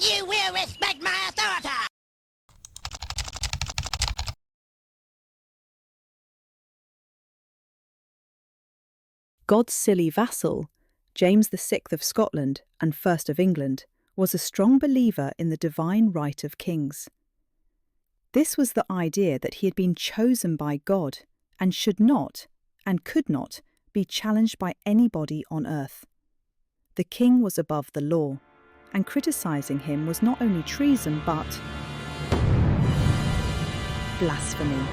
You will respect my authority! God's silly vassal, James VI of Scotland and first of England, was a strong believer in the divine right of kings. This was the idea that he had been chosen by God and should not, and could not, be challenged by anybody on earth. The king was above the law, and criticising him was not only treason but blasphemy.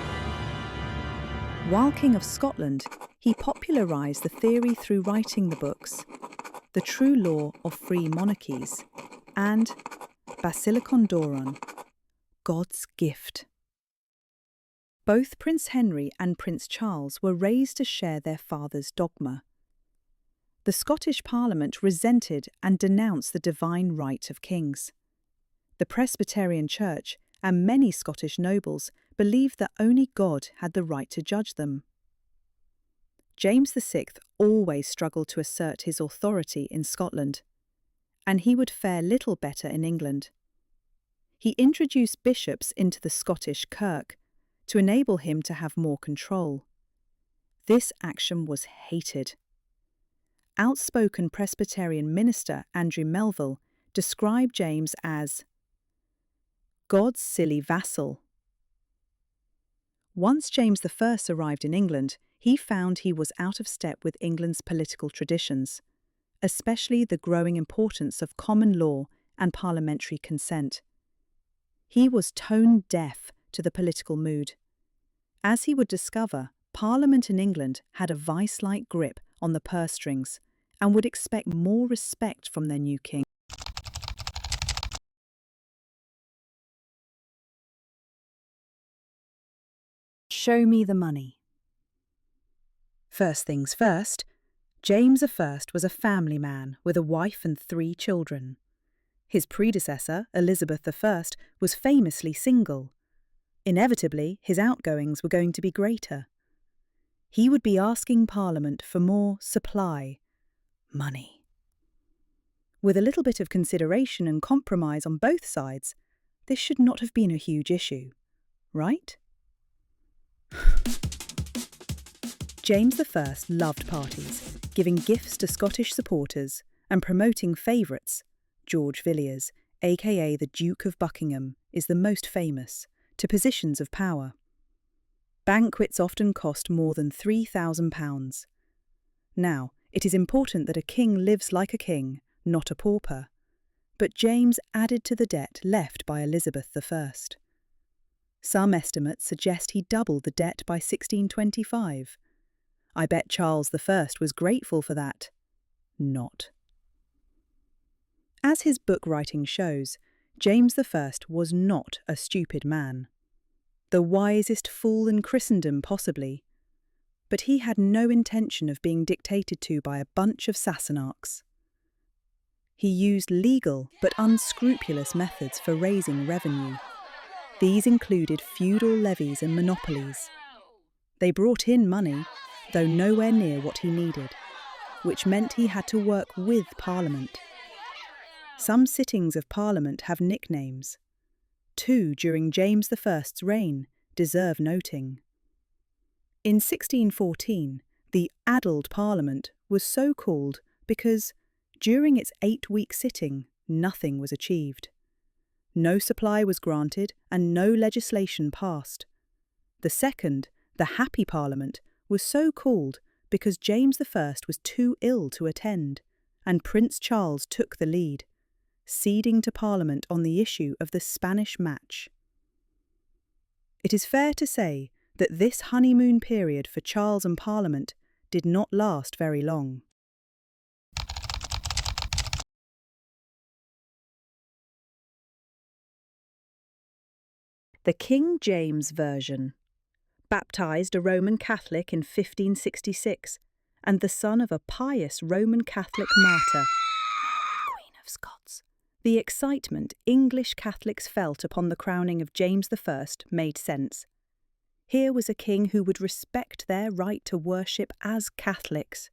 While King of Scotland, he popularised the theory through writing the books The True Law of Free Monarchies and Basilicon Doron, God's Gift. Both Prince Henry and Prince Charles were raised to share their father's dogma. The Scottish Parliament resented and denounced the divine right of kings. The Presbyterian Church and many Scottish nobles believed that only God had the right to judge them. James VI always struggled to assert his authority in Scotland, and he would fare little better in England. He introduced bishops into the Scottish Kirk to enable him to have more control. This action was hated. Outspoken Presbyterian minister Andrew Melville described James as God's silly vassal. Once James I arrived in England, he found he was out of step with England's political traditions, especially the growing importance of common law and parliamentary consent. He was tone-deaf to the political mood. As he would discover, Parliament in England had a vice-like grip on the purse strings and would expect more respect from their new king. Show me the money. First things first, James I was a family man with a wife and 3 children. His predecessor, Elizabeth I, was famously single. Inevitably, his outgoings were going to be greater. He would be asking Parliament for more supply, money. With a little bit of consideration and compromise on both sides, this should not have been a huge issue, right? James I loved parties, giving gifts to Scottish supporters and promoting favourites. George Villiers, aka the Duke of Buckingham, is the most famous, to positions of power. Banquets often cost more than £3,000. Now, it is important that a king lives like a king, not a pauper. But James added to the debt left by Elizabeth I. Some estimates suggest he doubled the debt by 1625. I bet Charles I was grateful for that. Not. As his book writing shows, James I was not a stupid man. The wisest fool in Christendom, possibly. But he had no intention of being dictated to by a bunch of Sassenachs. He used legal but unscrupulous methods for raising revenue. These included feudal levies and monopolies. They brought in money, though nowhere near what he needed, which meant he had to work with Parliament. Some sittings of Parliament have nicknames. 2 during James I's reign deserve noting. In 1614, the addled Parliament was so called because, during its 8-week sitting, nothing was achieved. No supply was granted and no legislation passed. The second, the Happy Parliament, was so called because James I was too ill to attend, and Prince Charles took the lead, ceding to Parliament on the issue of the Spanish match. It is fair to say that this honeymoon period for Charles and Parliament did not last very long. The King James Version. Baptised a Roman Catholic in 1566, and the son of a pious Roman Catholic martyr, Queen of Scots. The excitement English Catholics felt upon the crowning of James I made sense. Here was a king who would respect their right to worship as Catholics.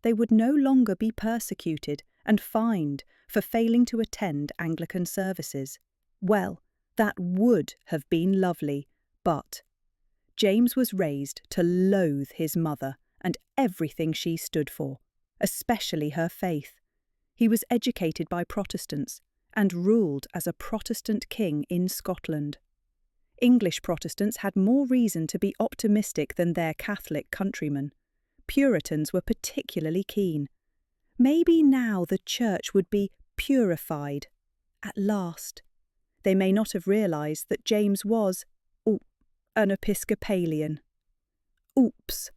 they would no longer be persecuted and fined for failing to attend Anglican services. Well, that would have been lovely, but James was raised to loathe his mother and everything she stood for, especially her faith. He was educated by Protestants and ruled as a Protestant king in Scotland. English Protestants had more reason to be optimistic than their Catholic countrymen. Puritans were particularly keen. Maybe now the church would be purified. At last. They may not have realised that James was, an Episcopalian. Oops.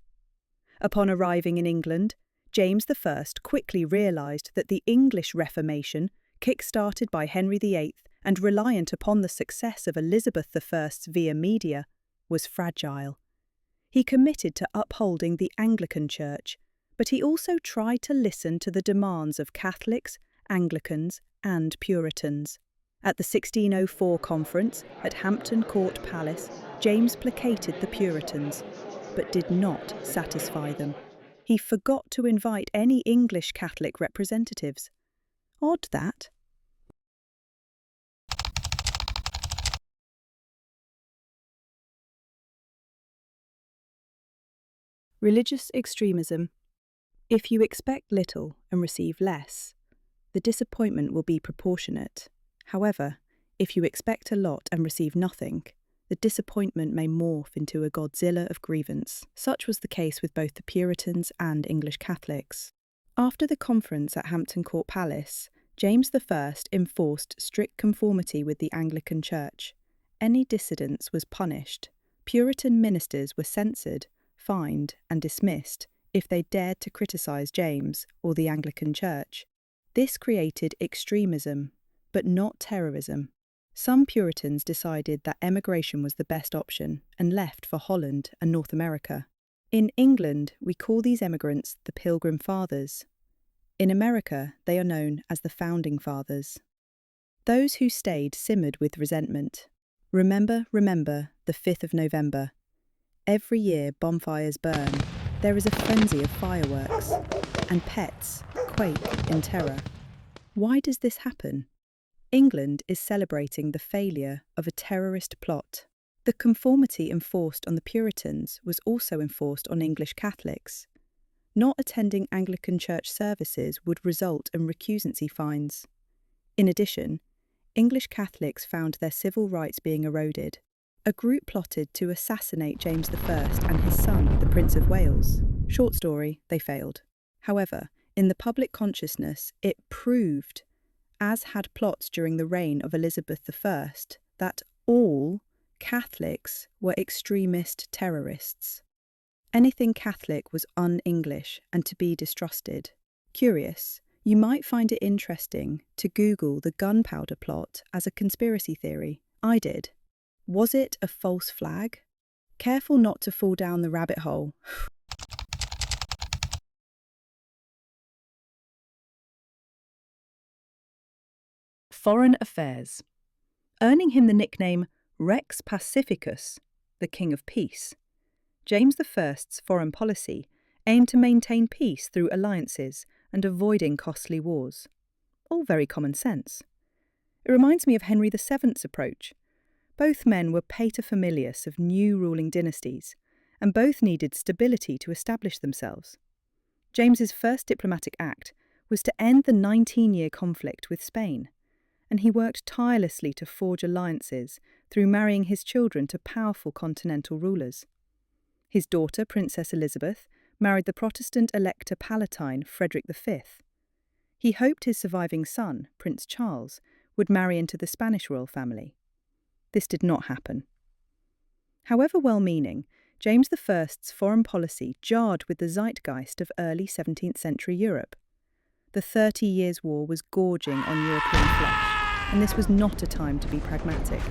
Upon arriving in England, James I quickly realised that the English Reformation, kick-started by Henry VIII and reliant upon the success of Elizabeth I's via media, was fragile. He committed to upholding the Anglican Church, but he also tried to listen to the demands of Catholics, Anglicans, and Puritans. At the 1604 conference at Hampton Court Palace, James placated the Puritans, but did not satisfy them. He forgot to invite any English Catholic representatives. Odd that. Religious extremism. If you expect little and receive less, the disappointment will be proportionate. However, if you expect a lot and receive nothing, the disappointment may morph into a Godzilla of grievance. Such was the case with both the Puritans and English Catholics. After the conference at Hampton Court Palace, James I enforced strict conformity with the Anglican Church. Any dissidence was punished. Puritan ministers were censored, fined, and dismissed if they dared to criticise James or the Anglican Church. This created extremism, but not terrorism. Some Puritans decided that emigration was the best option and left for Holland and North America. In England, we call these emigrants the Pilgrim Fathers. In America, they are known as the Founding Fathers. Those who stayed simmered with resentment. Remember, the 5th of November. Every year bonfires burn. There is a frenzy of fireworks, and pets quake in terror. Why does this happen? England is celebrating the failure of a terrorist plot. The conformity enforced on the Puritans was also enforced on English Catholics. Not attending Anglican church services would result in recusancy fines. In addition, English Catholics found their civil rights being eroded. A group plotted to assassinate James I and his son, the Prince of Wales. Short story, they failed. However, in the public consciousness, it proved, as had plots during the reign of Elizabeth I, that all Catholics were extremist terrorists. Anything Catholic was un-English and to be distrusted. Curious, you might find it interesting to Google the gunpowder plot as a conspiracy theory. I did. Was it a false flag? Careful not to fall down the rabbit hole. Foreign affairs. Earning him the nickname Rex Pacificus, the King of Peace, James I's foreign policy aimed to maintain peace through alliances and avoiding costly wars. All very common sense. It reminds me of Henry VII's approach. Both men were paterfamilias of new ruling dynasties, and both needed stability to establish themselves. James's first diplomatic act was to end the 19-year conflict with Spain, and he worked tirelessly to forge alliances through marrying his children to powerful continental rulers. His daughter, Princess Elizabeth, married the Protestant Elector Palatine Frederick V. He hoped his surviving son, Prince Charles, would marry into the Spanish royal family. This did not happen. However well-meaning, James I's foreign policy jarred with the zeitgeist of early 17th century Europe. The 30 Years' War was gorging on European flesh, and this was not a time to be pragmatic.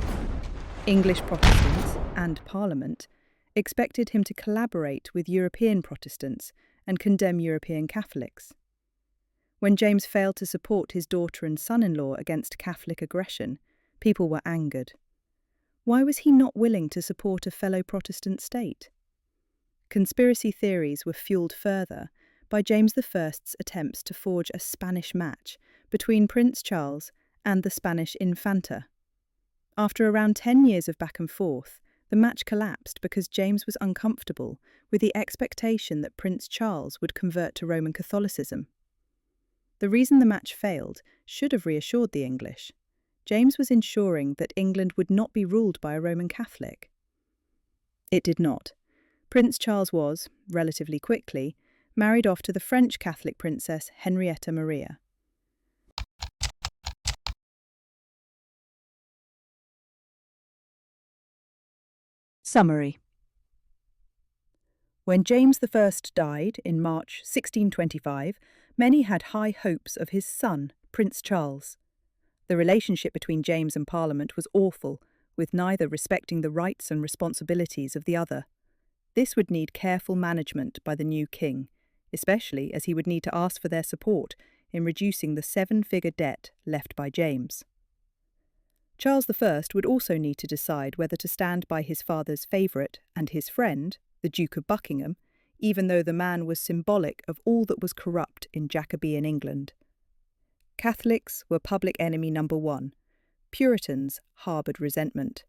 English Protestants and Parliament expected him to collaborate with European Protestants and condemn European Catholics. When James failed to support his daughter and son-in-law against Catholic aggression, people were angered. Why was he not willing to support a fellow Protestant state? Conspiracy theories were fueled further by James I's attempts to forge a Spanish match between Prince Charles and the Spanish Infanta. After around 10 years of back and forth, the match collapsed because James was uncomfortable with the expectation that Prince Charles would convert to Roman Catholicism. The reason the match failed should have reassured the English. James was ensuring that England would not be ruled by a Roman Catholic. It did not. Prince Charles was, relatively quickly, married off to the French Catholic princess Henrietta Maria. Summary. When James I died in March 1625, many had high hopes of his son, Prince Charles. The relationship between James and Parliament was awful, with neither respecting the rights and responsibilities of the other. This would need careful management by the new king, especially as he would need to ask for their support in reducing the 7-figure debt left by James. Charles I would also need to decide whether to stand by his father's favourite and his friend, the Duke of Buckingham, even though the man was symbolic of all that was corrupt in Jacobean England. Catholics were public enemy number one. Puritans harboured resentment.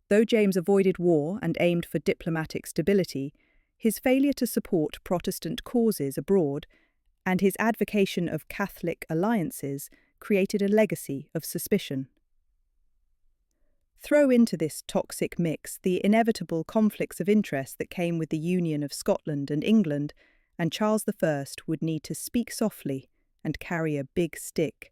Though James avoided war and aimed for diplomatic stability, his failure to support Protestant causes abroad and his advocacy of Catholic alliances created a legacy of suspicion. Throw into this toxic mix the inevitable conflicts of interest that came with the union of Scotland and England, and Charles I would need to speak softly and carry a big stick